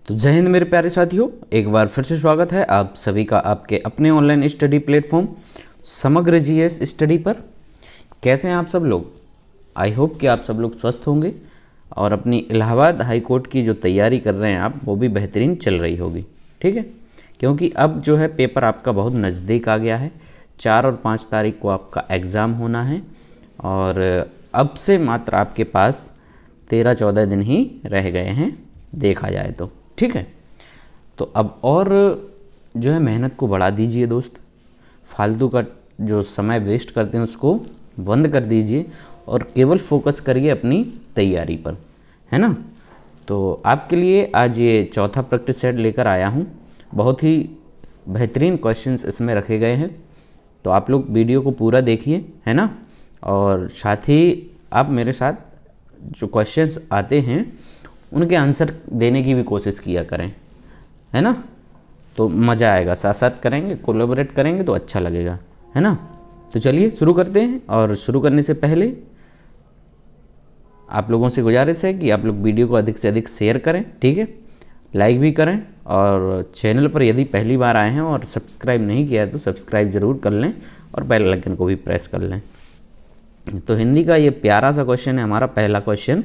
तो जय हिंद मेरे प्यारे साथियों, एक बार फिर से स्वागत है आप सभी का आपके अपने ऑनलाइन स्टडी प्लेटफॉर्म समग्र जीएस स्टडी पर। कैसे हैं आप सब लोग? आई होप कि आप सब लोग स्वस्थ होंगे और अपनी इलाहाबाद हाई कोर्ट की जो तैयारी कर रहे हैं आप, वो भी बेहतरीन चल रही होगी। ठीक है, क्योंकि अब जो है पेपर आपका बहुत नज़दीक आ गया है। 4 और 5 तारीख को आपका एग्ज़ाम होना है और अब से मात्र आपके पास 13-14 दिन ही रह गए हैं देखा जाए तो। ठीक है, तो अब और जो है मेहनत को बढ़ा दीजिए दोस्त। फालतू का जो समय वेस्ट करते हैं उसको बंद कर दीजिए और केवल फोकस करिए अपनी तैयारी पर, है ना। तो आपके लिए आज ये चौथा प्रैक्टिस सेट लेकर आया हूँ। बहुत ही बेहतरीन क्वेश्चंस इसमें रखे गए हैं, तो आप लोग वीडियो को पूरा देखिए, है ना। और साथ ही आप मेरे साथ जो क्वेश्चंस आते हैं उनके आंसर देने की भी कोशिश किया करें, है ना। तो मज़ा आएगा, साथ साथ करेंगे, कोलैबोरेट करेंगे तो अच्छा लगेगा, है ना। तो चलिए शुरू करते हैं। और शुरू करने से पहले आप लोगों से गुजारिश है कि आप लोग वीडियो को अधिक से अधिक शेयर करें, ठीक है, लाइक भी करें। और चैनल पर यदि पहली बार आए हैं और सब्सक्राइब नहीं किया है तो सब्सक्राइब ज़रूर कर लें और बेल आइकन को भी प्रेस कर लें। तो हिंदी का ये प्यारा सा क्वेश्चन है हमारा पहला क्वेश्चन।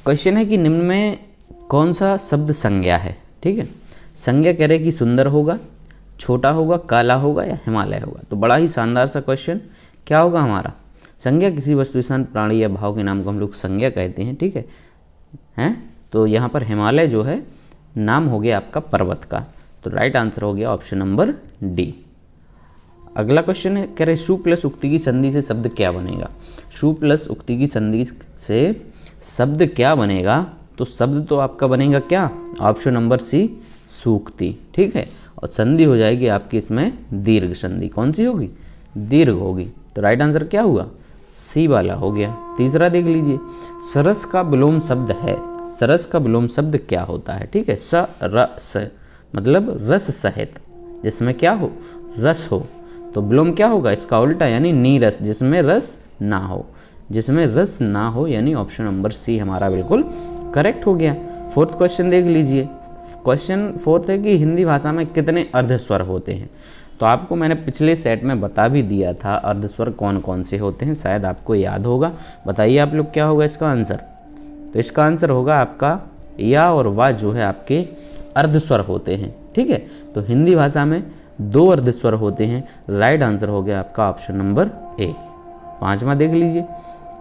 क्वेश्चन है कि निम्न में कौन सा शब्द संज्ञा है। ठीक है, संज्ञा कह रहे कि सुंदर होगा, छोटा होगा, काला होगा या हिमालय होगा। तो बड़ा ही शानदार सा क्वेश्चन। क्या होगा हमारा? संज्ञा किसी वस्तु, स्थान, प्राणी या भाव के नाम को हम लोग संज्ञा कहते हैं। ठीक है, हैं तो यहाँ पर हिमालय जो है नाम हो गया आपका पर्वत का। तो राइट आंसर हो गया ऑप्शन नंबर डी। अगला क्वेश्चन है, कह रहे शु प्लस उक्ति की संधि से शब्द क्या बनेगा। शु प्लस उक्ति की संधि से शब्द क्या बनेगा? तो शब्द तो आपका बनेगा क्या? ऑप्शन नंबर सी, सूक्ति। ठीक है, और संधि हो जाएगी आपकी इसमें दीर्घ संधि। कौन सी होगी? दीर्घ होगी। तो राइट आंसर क्या हुआ? सी वाला हो गया। तीसरा देख लीजिए, सरस का विलोम शब्द है। सरस का विलोम शब्द क्या होता है? ठीक है, सरस मतलब रस सहित, जिसमें क्या हो? रस हो। तो विलोम क्या होगा? इसका उल्टा, यानी नीरस, जिसमें रस ना हो। जिसमें रस ना हो यानी ऑप्शन नंबर सी हमारा बिल्कुल करेक्ट हो गया। फोर्थ क्वेश्चन देख लीजिए। क्वेश्चन फोर्थ है कि हिंदी भाषा में कितने अर्धस्वर होते हैं। तो आपको मैंने पिछले सेट में बता भी दिया था अर्धस्वर कौन कौन से होते हैं, शायद आपको याद होगा। बताइए आप लोग क्या होगा इसका आंसर? तो इसका आंसर होगा आपका या और वा जो है आपके अर्धस्वर होते हैं। ठीक है, तो हिंदी भाषा में 2 अर्धस्वर होते हैं। राइट आंसर हो गया आपका ऑप्शन नंबर ए। 5वां देख लीजिए,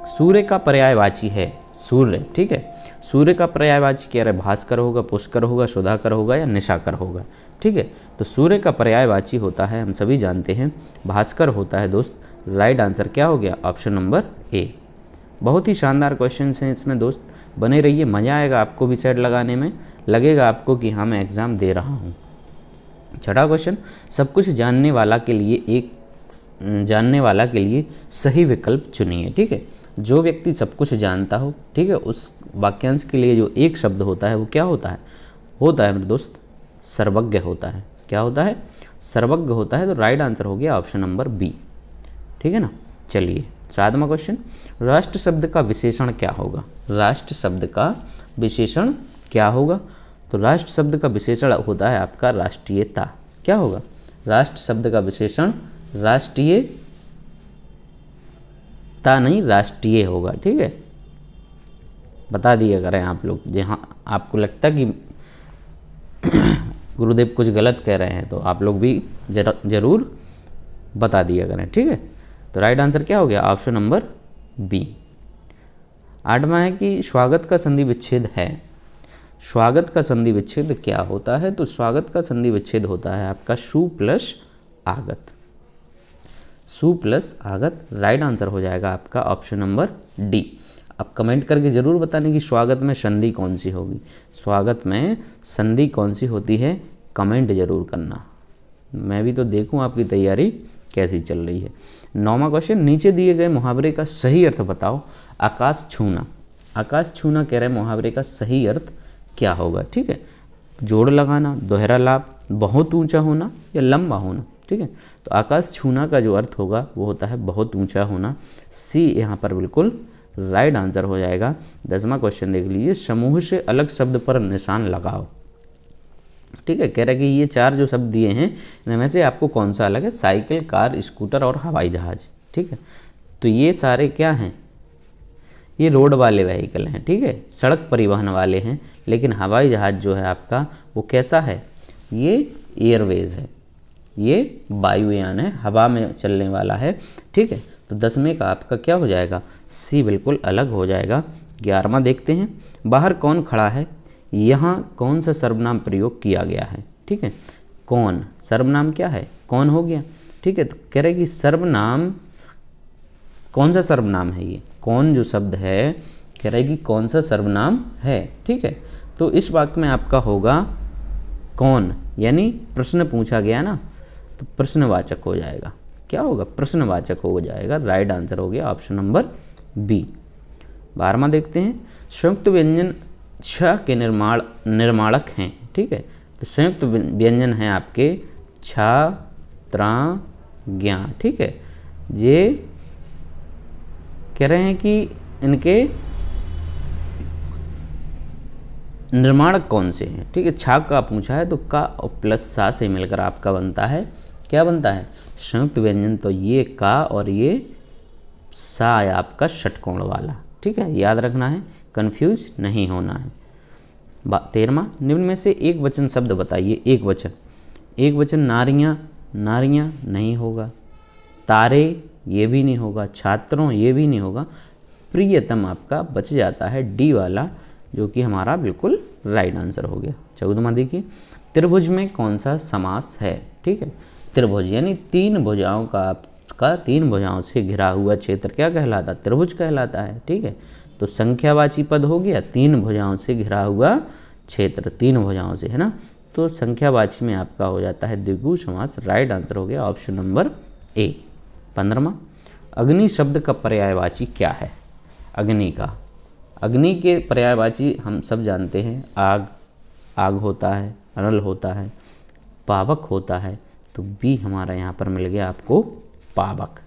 सूर्य का पर्यायवाची है सूर्य। ठीक है, सूर्य का पर्यायवाची क्या है? भास्कर होगा, पुष्कर होगा, सुधाकर होगा या निशाकर होगा। ठीक है, तो सूर्य का पर्यायवाची होता है, हम सभी जानते हैं, भास्कर होता है दोस्त। राइट आंसर क्या हो गया? Option number A. बहुत ही शानदार क्वेश्चन हैं इसमें दोस्त, बने रहिए, मज़ा आएगा आपको भी सेट लगाने में, लगेगा आपको कि हाँ मैं एग्ज़ाम दे रहा हूँ। छठा क्वेश्चन, सब कुछ जानने वाला के लिए सही विकल्प चुनिए। ठीक है, जो व्यक्ति सब कुछ जानता हो, ठीक है, उस वाक्यांश के लिए जो एक शब्द होता है वो क्या होता है? होता है मेरे दोस्त सर्वज्ञ होता है। क्या होता है? सर्वज्ञ होता है। तो राइट आंसर हो गया ऑप्शन नंबर बी। ठीक है ना। चलिए 7वां क्वेश्चन, राष्ट्र शब्द का विशेषण क्या होगा। राष्ट्र शब्द का विशेषण क्या होगा? तो राष्ट्र शब्द का विशेषण होता है आपका राष्ट्रीयता। क्या होगा? राष्ट्र शब्द का विशेषण राष्ट्रीयता नहीं, राष्ट्रीय होगा। ठीक है, बता दिया करें आप लोग, जहाँ आपको लगता कि गुरुदेव कुछ गलत कह रहे हैं तो आप लोग भी जरूर बता दिया करें। ठीक है, तो राइट आंसर क्या हो गया? Option number B. 8वां है कि स्वागत का संधि विच्छेद है। स्वागत का संधि विच्छेद क्या होता है? तो स्वागत का संधि विच्छेद होता है आपका शु प्लस आगत। शु प्लस आगत। राइट आंसर हो जाएगा आपका ऑप्शन नंबर डी। अब कमेंट करके ज़रूर बताने कि स्वागत में संधि कौन सी होगी। स्वागत में संधि कौन सी होती है, कमेंट ज़रूर करना, मैं भी तो देखूं आपकी तैयारी कैसी चल रही है। 9वां क्वेश्चन, नीचे दिए गए मुहावरे का सही अर्थ बताओ। आकाश छूना। आकाश छूना कह रहे मुहावरे का सही अर्थ क्या होगा? ठीक है, जोड़ लगाना, दोहरा लाभ, बहुत ऊंचा होना या लंबा होना। ठीक है, तो आकाश छूना का जो अर्थ होगा वो होता है बहुत ऊंचा होना। सी यहाँ पर बिल्कुल राइट आंसर हो जाएगा। 10वां क्वेश्चन देख लीजिए, समूह से अलग शब्द पर निशान लगाओ। ठीक है, कह रहा है कि ये 4 जो शब्द दिए हैं इनमें से आपको कौन सा अलग है? साइकिल, कार, स्कूटर और हवाई जहाज। ठीक है, तो ये सारे क्या हैं? ये रोड वाले व्हीकल हैं। ठीक है, सड़क परिवहन वाले हैं। लेकिन हवाई जहाज जो है आपका वो कैसा है? ये एयरवेज है, ये वायुयान है, हवा में चलने वाला है। ठीक है, तो 10वें का आपका क्या हो जाएगा? सी बिल्कुल अलग हो जाएगा। 11वां देखते हैं, बाहर कौन खड़ा है? यहाँ कौन सा सर्वनाम प्रयोग किया गया है? ठीक है, कौन सर्वनाम क्या है? कौन हो गया। ठीक है, तो कह रहे कि सर्वनाम, कौन सा सर्वनाम है ये? कौन जो शब्द है कह रहे कि कौन सा सर्वनाम है। ठीक है, तो इस वाक्य में आपका होगा कौन, यानी प्रश्न पूछा गया ना, तो प्रश्नवाचक हो जाएगा। क्या होगा? प्रश्नवाचक हो जाएगा। राइट आंसर हो गया ऑप्शन नंबर बी। 12वां देखते हैं, संयुक्त व्यंजन 6 के निर्माणक हैं। ठीक है, तो संयुक्त व्यंजन हैं आपके छ, त्रा, ज्ञा। ठीक है, ये कह रहे हैं कि इनके निर्माणक कौन से हैं। ठीक है, छा का पूछा है तो का और प्लस सा से मिलकर आपका बनता है, क्या बनता है? संयुक्त व्यंजन। तो ये का और ये सा है आपका षटकोण वाला। ठीक है, याद रखना है, कंफ्यूज नहीं होना है। 13वां, निम्न में से एक वचन शब्द बताइए। एक वचन, एक वचन नारियां, नारियां नहीं होगा। तारे ये भी नहीं होगा। छात्रों ये भी नहीं होगा। प्रियतम आपका बच जाता है डी वाला, जो कि हमारा बिल्कुल राइट आंसर हो गया। 14वां देखिए, त्रिभुज में कौन सा समास है? ठीक है, त्रिभुज यानी 3 भुजाओं का आपका 3 भुजाओं से घिरा हुआ क्षेत्र क्या कहलाता? त्रिभुज कहलाता है। ठीक है, तो संख्यावाची पद हो गया, 3 भुजाओं से घिरा हुआ क्षेत्र, 3 भुजाओं से, है ना, तो संख्यावाची में आपका हो जाता है द्विगु समास। राइट आंसर हो गया ऑप्शन नंबर ए। 15वां, अग्नि शब्द का पर्यायवाची क्या है? अग्नि का, अग्नि के पर्यायवाची हम सब जानते हैं, आग, आग होता है, अनल होता है, पावक होता है। तो बी हमारा यहाँ पर मिल गया आपको पावक।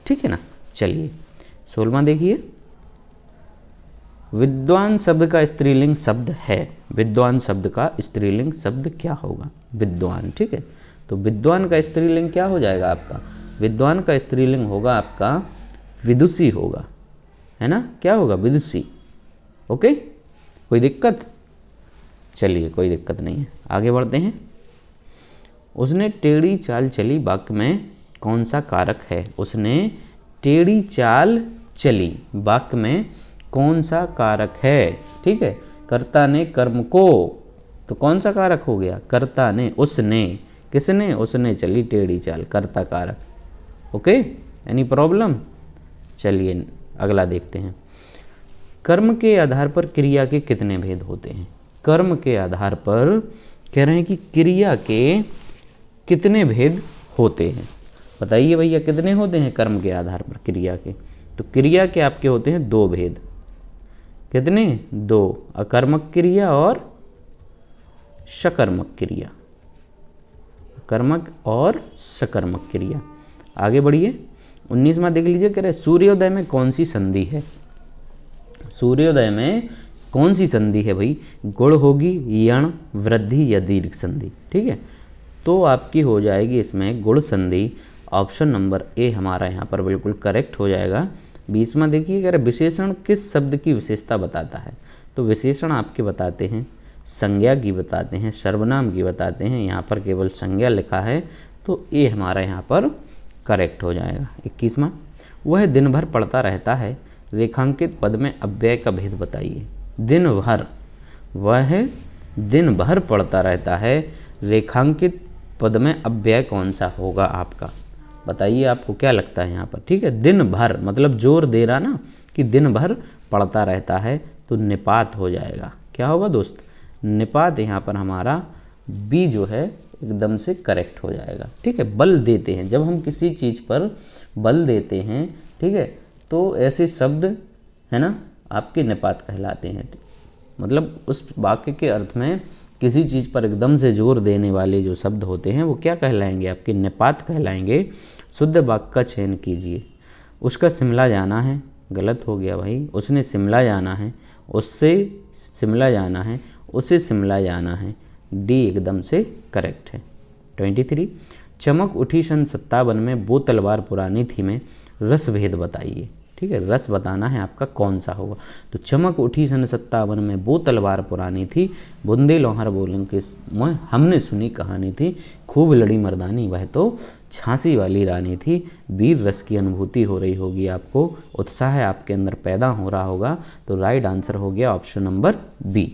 ठीक है ना, चलिए 16वां देखिए, विद्वान शब्द का स्त्रीलिंग शब्द है। विद्वान शब्द का स्त्रीलिंग शब्द क्या होगा? विद्वान। ठीक है, तो विद्वान का स्त्रीलिंग क्या हो जाएगा आपका? विद्वान का स्त्रीलिंग होगा आपका विदुषी होगा, है ना, क्या होगा? विदुषी। ओके, कोई दिक्कत? चलिए, कोई दिक्कत नहीं है, आगे बढ़ते हैं। उसने टेढ़ी चाल चली वाक्य में कौन सा कारक है? उसने टेढ़ी चाल चली वाक्य में कौन सा कारक है? ठीक है, कर्ता ने कर्म को, तो कौन सा कारक हो गया? कर्ता ने। उसने, किसने? उसने चली टेढ़ी चाल, कर्ता कारक। Okay, any problem? चलिए अगला देखते हैं। कर्म के आधार पर क्रिया के कितने भेद होते हैं? कर्म के आधार पर कह रहे हैं कि क्रिया के कितने भेद होते हैं? बताइए भैया, कितने होते हैं कर्म के आधार पर क्रिया के? तो क्रिया के आपके होते हैं 2 भेद। कितने? 2, अकर्मक क्रिया और सकर्मक क्रिया। कर्मक और सकर्मक क्रिया। आगे बढ़िए, 19वां देख लीजिए, कह रहे सूर्योदय में कौन सी संधि है? सूर्योदय में कौन सी संधि है भाई? गुण होगी, यण, वृद्धि या दीर्घ संधि। ठीक है, तो आपकी हो जाएगी इसमें गुण संधि। ऑप्शन नंबर ए हमारा यहाँ पर बिल्कुल करेक्ट हो जाएगा। 20वां देखिए, कह रहे विशेषण किस शब्द की विशेषता बताता है? तो विशेषण आपके बताते हैं संज्ञा की, बताते हैं सर्वनाम की, बताते हैं। यहाँ पर केवल संज्ञा लिखा है, तो ए हमारा यहाँ पर करेक्ट हो जाएगा। 21वां, वह दिन भर पढ़ता रहता है, रेखांकित पद में अव्यय का भेद बताइए। दिन भर, वह दिन भर पढ़ता रहता है, रेखांकित पद में अव्यय कौन सा होगा आपका? बताइए, आपको क्या लगता है यहाँ पर? ठीक है, दिन भर मतलब जोर दे रहा ना कि दिन भर पढ़ता रहता है, तो निपात हो जाएगा। क्या होगा दोस्त? निपात। यहाँ पर हमारा बी जो है एकदम से करेक्ट हो जाएगा। ठीक है, बल देते हैं, जब हम किसी चीज़ पर बल देते हैं, ठीक है, तो ऐसे शब्द, है ना, आपके निपात कहलाते हैं। मतलब उस वाक्य के अर्थ में किसी चीज़ पर एकदम से जोर देने वाले जो शब्द होते हैं वो क्या कहलाएंगे? आपके निपात कहलाएंगे। शुद्ध वाक्य का चयन कीजिए। उसका शिमला जाना है, गलत हो गया भाई, उसने शिमला जाना है, उससे शिमला जाना है, उसे शिमला जाना है, डी एकदम से करेक्ट है। 23 चमक उठी सन 57 में वो तलवार पुरानी थी में रस भेद बताइए। ठीक है, रस बताना है आपका कौन सा होगा। तो चमक उठी सन 57 में वो तलवार पुरानी थी, बुंदे लोहार बोलन के हमने सुनी कहानी थी, खूब लड़ी मर्दानी वह तो झांसी वाली रानी थी। वीर रस की अनुभूति हो रही होगी आपको, उत्साह आपके अंदर पैदा हो रहा होगा। तो राइट आंसर हो गया ऑप्शन नंबर बी।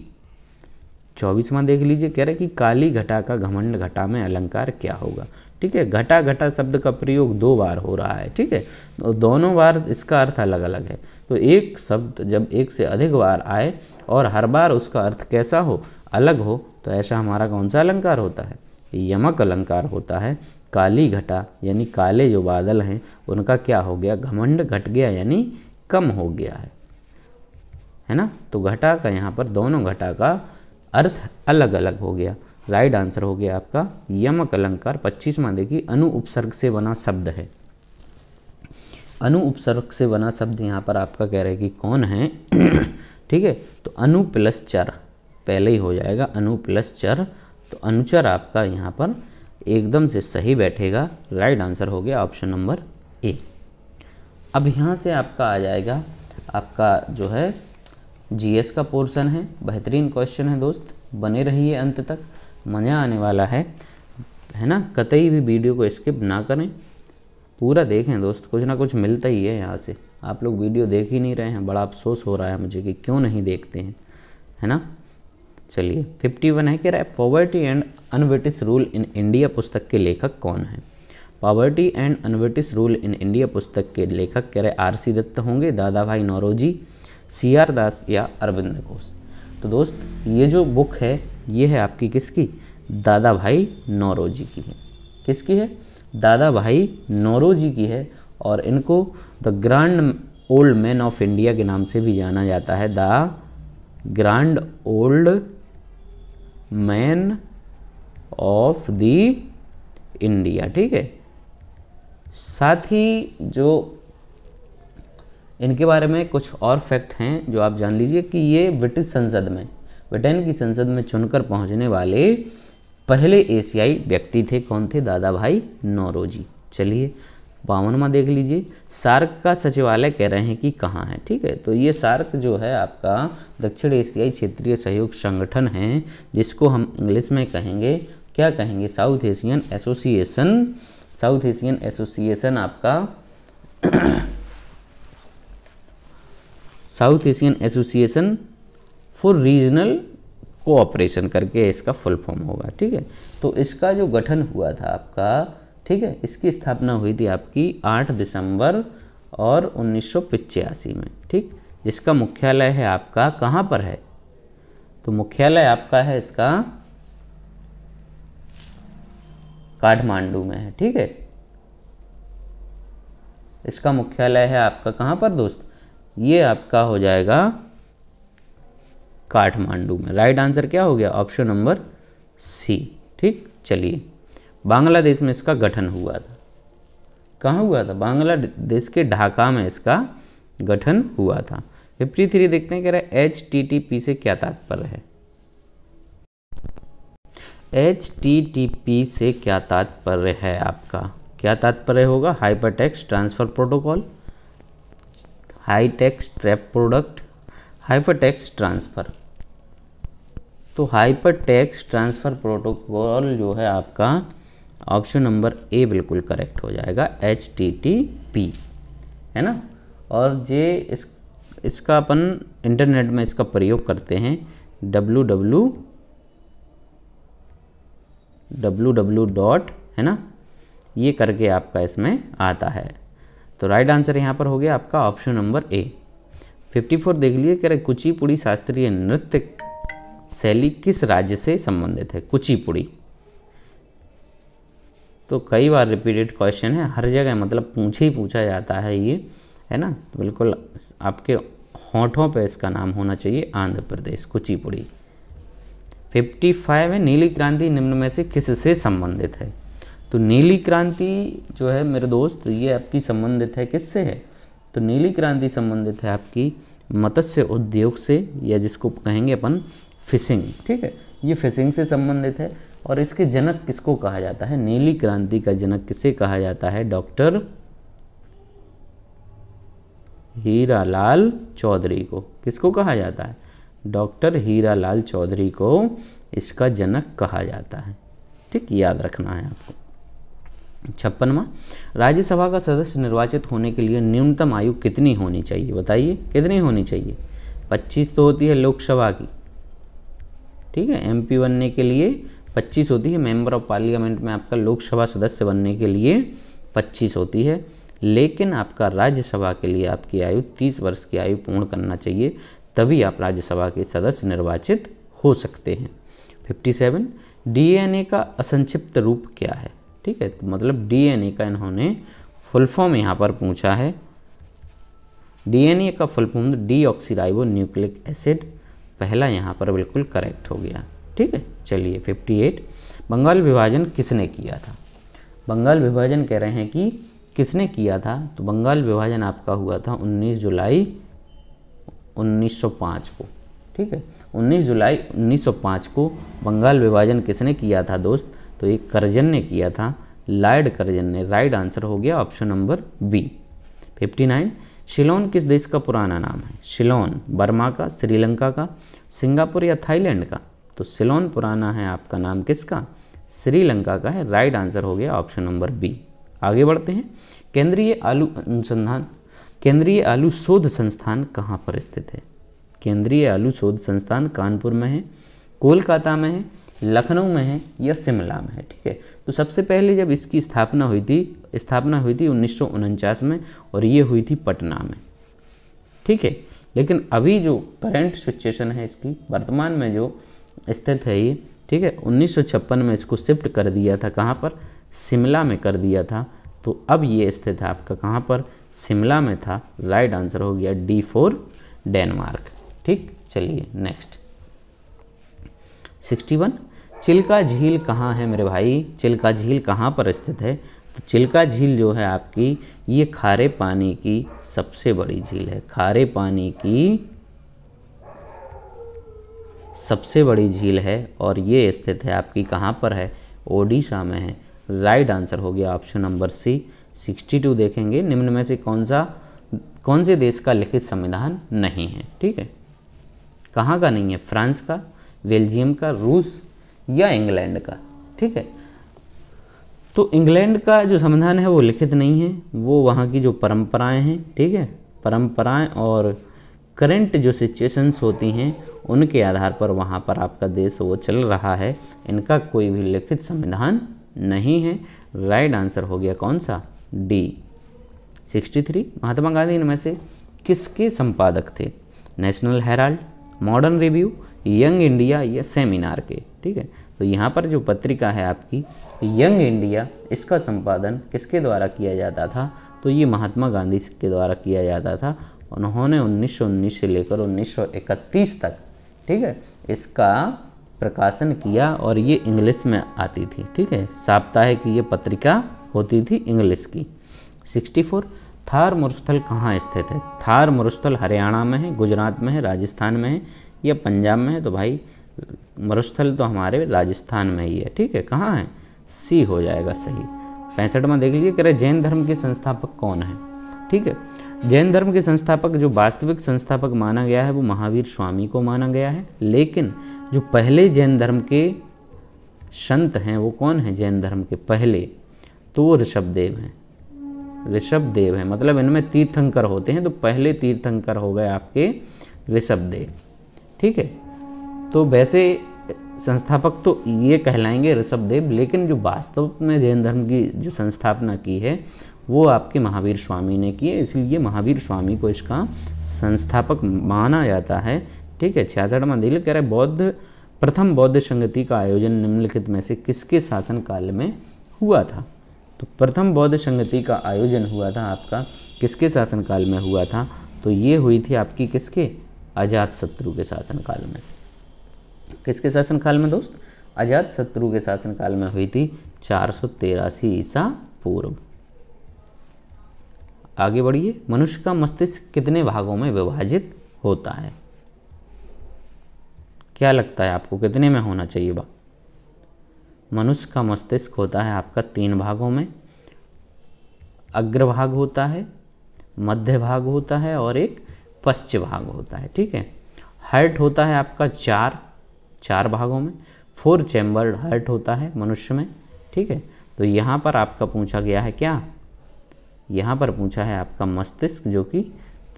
24वां देख लीजिए, कह रहे कि काली घटा का घमंड घटा में अलंकार क्या होगा। ठीक है, घटा घटा शब्द का प्रयोग 2 बार हो रहा है। ठीक है, तो दोनों बार इसका अर्थ अलग अलग है। तो एक शब्द जब एक से अधिक बार आए और हर बार उसका अर्थ कैसा हो, अलग हो, तो ऐसा हमारा कौन सा अलंकार होता है, यमक अलंकार होता है। काली घटा यानी काले जो बादल हैं उनका क्या हो गया, घमंड घट गया यानी कम हो गया है ना। तो घटा का यहाँ पर दोनों घटा का अर्थ अलग अलग हो गया। राइट आंसर हो गया आपका यमक अलंकार। 25वां देखिए, अनु उपसर्ग से बना शब्द है। अनु उपसर्ग से बना शब्द यहाँ पर आपका कह रहे हैं कि कौन है। ठीक है, तो अनु प्लस चर पहले ही हो जाएगा, अनु प्लस चर। तो अनुचर आपका यहाँ पर एकदम से सही बैठेगा। राइट आंसर हो गया ऑप्शन नंबर ए। अब यहाँ से आपका आ जाएगा आपका जो है जीएस का पोर्शन है। बेहतरीन क्वेश्चन है दोस्त, बने रहिए अंत तक, मज़ा आने वाला है ना। कतई भी वीडियो को स्किप ना करें, पूरा देखें दोस्त, कुछ ना कुछ मिलता ही है यहाँ से। आप लोग वीडियो देख ही नहीं रहे हैं, बड़ा अफसोस हो रहा है मुझे कि क्यों नहीं देखते हैं, है ना। चलिए 51 है, कह रहा है poverty and unbritish rule in India पुस्तक के लेखक कौन है। Poverty and unbritish rule in India पुस्तक के लेखक कह रहे आर.सी. दत्त होंगे, दादा भाई नौरोजी, सी.आर. दास या अरविंद घोष। तो दोस्त ये जो बुक है ये है आपकी किसकी, दादा भाई नौरोजी की है। किसकी है, दादा भाई नौरोजी की है। और इनको the grand old man of India के नाम से भी जाना जाता है, the grand old man of the India. ठीक है, साथ ही जो इनके बारे में कुछ और फैक्ट हैं जो आप जान लीजिए कि ये ब्रिटिश संसद में, ब्रिटेन की संसद में चुनकर पहुंचने वाले पहले एशियाई व्यक्ति थे। कौन थे, दादा भाई नौरोजी। चलिए 52वां देख लीजिए, सार्क का सचिवालय कह रहे हैं कि कहाँ है। ठीक है, तो ये सार्क जो है आपका दक्षिण एशियाई क्षेत्रीय सहयोग संगठन है, जिसको हम इंग्लिश में कहेंगे, क्या कहेंगे, South Asian association. South Asian association आपका South Asian association for regional cooperation करके इसका फुल फॉर्म होगा। ठीक है, तो इसका जो गठन हुआ था आपका, ठीक है, इसकी स्थापना हुई थी आपकी 8 दिसंबर और 1985 में। ठीक, जिसका मुख्यालय है आपका कहाँ पर है, तो मुख्यालय आपका है इसका काठमांडू में है। ठीक है, इसका मुख्यालय है आपका कहाँ पर दोस्त, ये आपका हो जाएगा काठमांडू में। राइट आंसर क्या हो गया, ऑप्शन नंबर सी। ठीक, चलिए बांग्लादेश में इसका गठन हुआ था। कहाँ हुआ था, बांग्लादेश के ढाका में इसका गठन हुआ था। 53 देखते हैं, कह रहे हैं HTTP से क्या तात्पर्य है। HTTP से क्या तात्पर्य है आपका, क्या तात्पर्य होगा, hyper text transfer protocol, high text trap product, hyper text transfer. तो हाइपर टेक्स्ट ट्रांसफ़र प्रोटोकॉल जो है आपका ऑप्शन नंबर ए बिल्कुल करेक्ट हो जाएगा, HTTP, है ना। और ये इसका अपन इंटरनेट में इसका प्रयोग करते हैं, www. है ना, ये करके आपका इसमें आता है। तो राइट आंसर यहाँ पर हो गया आपका ऑप्शन नंबर ए। 54 देख लिए, कह रहे कुचिपुड़ी शास्त्रीय नृत्य शैली किस राज्य से संबंधित है। कुचिपुड़ी तो कई बार रिपीटेड क्वेश्चन है, हर जगह मतलब पूछे ही पूछा जाता है ये, है ना। तो बिल्कुल आपके होठों पे इसका नाम होना चाहिए, आंध्र प्रदेश, कुचिपुड़ी। 55 है, नीली क्रांति निम्न में से किससे संबंधित है। तो नीली क्रांति जो है मेरे दोस्त, ये आपकी संबंधित है किससे है, तो नीली क्रांति संबंधित है आपकी मत्स्य उद्योग से, या जिसको कहेंगे अपन फिशिंग, ठीक है, ये फिशिंग से संबंधित है। और इसके जनक किसको कहा जाता है? नीली क्रांति का जनक किसे कहा जाता है? डॉक्टर हीरालाल चौधरी को। किसको कहा जाता है? डॉक्टर हीरालाल चौधरी को इसका जनक कहा जाता है, ठीक, याद रखना है आपको। 56वां, राज्यसभा का सदस्य निर्वाचित होने के लिए न्यूनतम आयु कितनी होनी चाहिए? बताइए कितनी होनी चाहिए? 25 तो होती है लोकसभा की, ठीक है, MP बनने के लिए 25 होती है, मेंबर ऑफ पार्लियामेंट में आपका लोकसभा सदस्य बनने के लिए 25 होती है, लेकिन आपका राज्यसभा के लिए आपकी आयु 30 वर्ष की आयु पूर्ण करना चाहिए, तभी आप राज्यसभा के सदस्य निर्वाचित हो सकते हैं। 57, DNA का असंक्षिप्त रूप क्या है? ठीक है, तो मतलब DNA का इन्होंने फुल फॉर्म यहाँ पर पूछा है। DNA का full form deoxyribo nucleic acid, पहला यहाँ पर बिल्कुल करेक्ट हो गया, ठीक है। चलिए 58, बंगाल विभाजन किसने किया था? बंगाल विभाजन कह रहे हैं कि किसने किया था, तो बंगाल विभाजन आपका हुआ था 19 जुलाई 1905 को, ठीक है। 19 जुलाई 1905 को बंगाल विभाजन किसने किया था दोस्त? तो एक कर्जन ने किया था, लॉर्ड कर्जन ने। राइट आंसर हो गया ऑप्शन नंबर बी। 59, सिलोन किस देश का पुराना नाम है? सिलोन बर्मा का, श्रीलंका का, सिंगापुर या थाईलैंड का? तो सिलोन पुराना है आपका नाम किसका? श्रीलंका का है। राइट आंसर हो गया ऑप्शन नंबर बी। आगे बढ़ते हैं। केंद्रीय आलू शोध संस्थान कहाँ पर स्थित है? केंद्रीय आलू शोध संस्थान कानपुर में है, कोलकाता में है, लखनऊ में है या शिमला में है, ठीक है। तो सबसे पहले जब इसकी स्थापना हुई थी 1949 में, और ये हुई थी पटना में, ठीक है। लेकिन अभी जो करंट सिचुएशन है इसकी, वर्तमान में जो स्थित है ये, ठीक है, 1956 में इसको शिफ्ट कर दिया था, कहाँ पर? शिमला में कर दिया था। तो अब ये स्थित है आपका कहाँ पर? शिमला में था। राइट आंसर हो गया D फॉर डेनमार्क, ठीक। चलिए नेक्स्ट 61, चिल्का झील कहाँ है मेरे भाई? चिल्का झील कहाँ पर स्थित है? तो चिल्का झील जो है आपकी, ये खारे पानी की सबसे बड़ी झील है। खारे पानी की सबसे बड़ी झील है, और ये स्थित है आपकी कहाँ पर है? ओडिशा में है। राइट आंसर हो गया ऑप्शन नंबर सी। 62 देखेंगे, निम्न में से कौन से देश का लिखित संविधान नहीं है? ठीक है, कहाँ का नहीं है? फ्रांस का, बेल्जियम का, रूस या इंग्लैंड का, ठीक है। तो इंग्लैंड का जो संविधान है वो लिखित नहीं है, वो वहाँ की जो परंपराएं हैं, ठीक है, परंपराएं और करंट जो सिचुएशंस होती हैं उनके आधार पर वहाँ पर आपका देश वो चल रहा है। इनका कोई भी लिखित संविधान नहीं है। राइट आंसर हो गया कौन सा? डी। 63, महात्मा गांधी इनमें से किसके संपादक थे? National Herald, modern review, young India या सेमिनार के, ठीक है। तो यहाँ पर जो पत्रिका है आपकी यंग इंडिया, इसका संपादन किसके द्वारा किया जाता था? तो ये महात्मा गांधी के द्वारा किया जाता था। उन्होंने 1919 से लेकर 1931 तक, ठीक है, इसका प्रकाशन किया और ये इंग्लिश में आती थी, ठीक है। साप्ताहिक ये पत्रिका होती थी इंग्लिश की। 64, थार मरुस्थल कहाँ स्थित है? थार मरुस्थल हरियाणा में है, गुजरात में है, राजस्थान में है या पंजाब में है? तो भाई मरुस्थल तो हमारे राजस्थान में ही है, ठीक है। कहाँ है? सी हो जाएगा सही। 65वां देख लीजिए, कह रहे जैन धर्म के संस्थापक कौन है? ठीक है, जैन धर्म के संस्थापक जो वास्तविक संस्थापक माना गया है वो महावीर स्वामी को माना गया है, लेकिन जो पहले जैन धर्म के संत हैं वो कौन है? जैन धर्म के पहले, तो वो ऋषभदेव हैं। ऋषभदेव है, मतलब इनमें तीर्थंकर होते हैं, तो पहले तीर्थंकर हो गए आपके ऋषभदेव, ठीक है। तो वैसे संस्थापक तो ये कहलाएंगे ऋषभदेव, लेकिन जो वास्तव में जैन धर्म की जो संस्थापना की है वो आपके महावीर स्वामी ने की है, इसलिए महावीर स्वामी को इसका संस्थापक माना जाता है, ठीक है। 66वां दिल कह रहे प्रथम बौद्ध संगति का आयोजन निम्नलिखित में से किसके शासनकाल में हुआ था? तो प्रथम बौद्ध संगति का आयोजन हुआ था आपका किसके शासनकाल में हुआ था? तो ये हुई थी आपकी किसके? अजातशत्रु के शासनकाल में। किसके शासनकाल में दोस्त? अजातशत्रु के शासनकाल में हुई थी 483 ईसा पूर्व। आगे बढ़िए। मनुष्य का मस्तिष्क कितने भागों में विभाजित होता है? क्या लगता है आपको कितने में होना चाहिए भाग? मनुष्य का मस्तिष्क होता है आपका 3 भागों में। अग्रभाग होता है, मध्य भाग होता है और एक पश्च भाग होता है। ठीक है। हार्ट होता है आपका 4 भागों में। 4 चैम्बर्ड हार्ट होता है मनुष्य में। ठीक है। तो यहाँ पर आपका पूछा गया है क्या? यहाँ पर पूछा है आपका मस्तिष्क, जो कि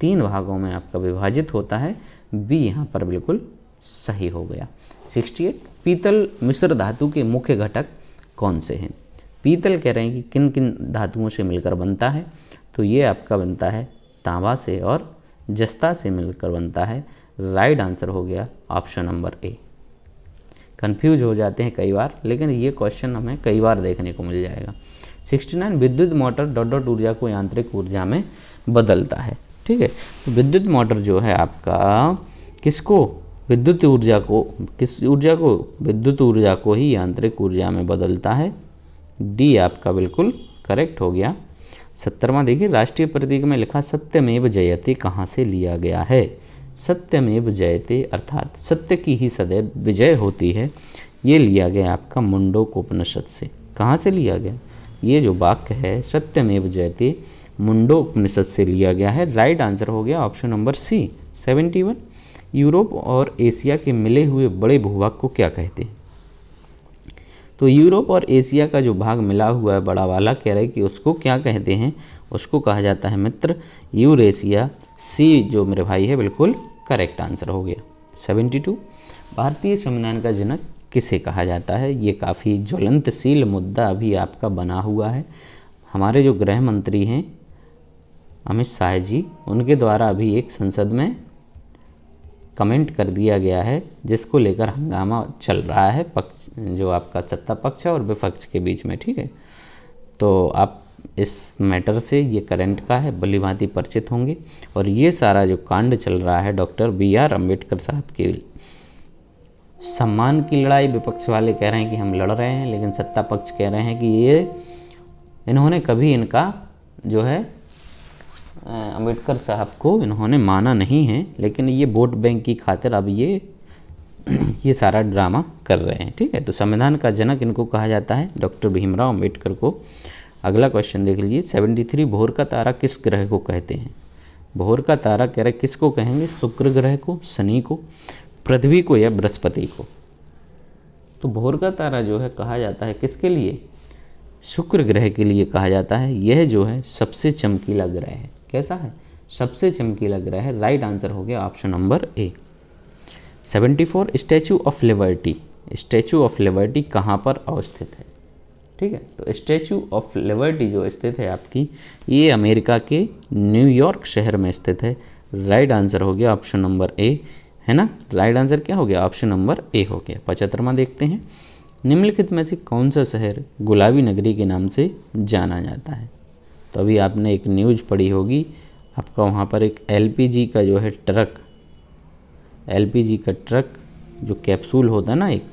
3 भागों में आपका विभाजित होता है। बी यहाँ पर बिल्कुल सही हो गया। 68, पीतल मिश्र धातु के मुख्य घटक कौन से हैं? पीतल कह रहे हैं कि किन किन धातुओं से मिलकर बनता है? तो ये आपका बनता है तांबा से और जस्ता से मिलकर बनता है। राइट आंसर हो गया ऑप्शन नंबर ए। कंफ्यूज हो जाते हैं कई बार, लेकिन ये क्वेश्चन हमें कई बार देखने को मिल जाएगा। 69, विद्युत मोटर डॉट डॉट ऊर्जा को यांत्रिक ऊर्जा में बदलता है। ठीक है। तो विद्युत मोटर जो है आपका किसको, विद्युत ऊर्जा को, किस ऊर्जा को, विद्युत ऊर्जा को ही यांत्रिक ऊर्जा में बदलता है। डी आपका बिल्कुल करेक्ट हो गया। 70वां देखिए, राष्ट्रीय प्रतीक में लिखा सत्यमेव जयते कहाँ से लिया गया है? सत्यमेव जयते अर्थात सत्य की ही सदैव विजय होती है, ये लिया गया आपका मुंडकोपनिषद से। कहाँ से लिया गया? ये जो वाक्य है सत्यमेव जयते मुंडकोपनिषद से लिया गया है। राइट आंसर हो गया ऑप्शन नंबर सी। 71, यूरोप और एशिया के मिले हुए बड़े भूभाग को क्या कहते हैं? तो यूरोप और एशिया का जो भाग मिला हुआ है बड़ा वाला, कह रहे हैं कि उसको क्या कहते हैं? उसको कहा जाता है मित्र यूरेशिया। सी जो मेरे भाई है बिल्कुल करेक्ट आंसर हो गया। 72, भारतीय संविधान का जनक किसे कहा जाता है? ये काफ़ी ज्वलंतशील मुद्दा अभी आपका बना हुआ है। हमारे जो गृह मंत्री हैं अमित शाह जी, उनके द्वारा अभी एक संसद में कमेंट कर दिया गया है, जिसको लेकर हंगामा चल रहा है पक्ष, जो आपका सत्ता पक्ष और विपक्ष के बीच में। ठीक है। तो आप इस मैटर से, ये करंट का है, भली भांति परिचित होंगे। और ये सारा जो कांड चल रहा है डॉक्टर BR अम्बेडकर साहब के सम्मान की लड़ाई, विपक्ष वाले कह रहे हैं कि हम लड़ रहे हैं, लेकिन सत्ता पक्ष कह रहे हैं कि ये इन्होंने कभी इनका जो है अम्बेडकर साहब को इन्होंने माना नहीं है, लेकिन ये वोट बैंक की खातिर अब ये सारा ड्रामा कर रहे हैं। ठीक है। तो संविधान का जनक इनको कहा जाता है, डॉक्टर भीमराव अम्बेडकर को। अगला क्वेश्चन देख लीजिए। 73, भोर का तारा किस ग्रह को कहते हैं? भोर का तारा कह रहे किसको कहेंगे? शुक्र ग्रह को, शनि को, पृथ्वी को या बृहस्पति को? तो भोर का तारा जो है कहा जाता है किसके लिए? शुक्र ग्रह के लिए कहा जाता है। यह जो है सबसे चमकीला ग्रह है। कैसा है? सबसे चमकीला ग्रह है। राइट आंसर हो गया option number A. 74, statue of liberty. Statue of liberty कहाँ पर अवस्थित है? ठीक है। तो स्टैचू ऑफ लिबर्टी जो स्थित है आपकी, ये अमेरिका के न्यूयॉर्क शहर में स्थित है। राइट आंसर हो गया ऑप्शन नंबर ए, है ना। राइट आंसर क्या हो गया? ऑप्शन नंबर ए हो गया। 75वां देखते हैं, निम्नलिखित में से कौन सा शहर गुलाबी नगरी के नाम से जाना जाता है? तो अभी आपने एक न्यूज़ पढ़ी होगी, आपका वहाँ पर एक LPG का जो है ट्रक, LPG का ट्रक जो कैप्सूल होता है ना एक,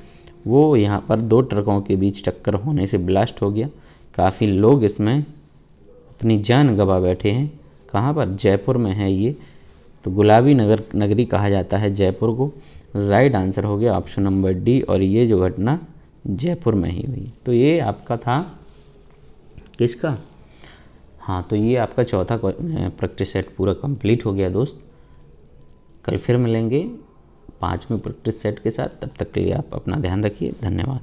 वो यहाँ पर 2 ट्रकों के बीच टक्कर होने से ब्लास्ट हो गया। काफ़ी लोग इसमें अपनी जान गंवा बैठे हैं। कहाँ पर? जयपुर में है ये। तो गुलाबी नगरी कहा जाता है जयपुर को। राइट आंसर हो गया ऑप्शन नंबर डी। और ये जो घटना जयपुर में ही हुई। तो ये आपका था किसका? हाँ, तो ये आपका चौथा प्रैक्टिस सेट पूरा कंप्लीट हो गया दोस्त। कल फिर मिलेंगे 5वें प्रैक्टिस सेट के साथ। तब तक के लिए आप अपना ध्यान रखिए। धन्यवाद।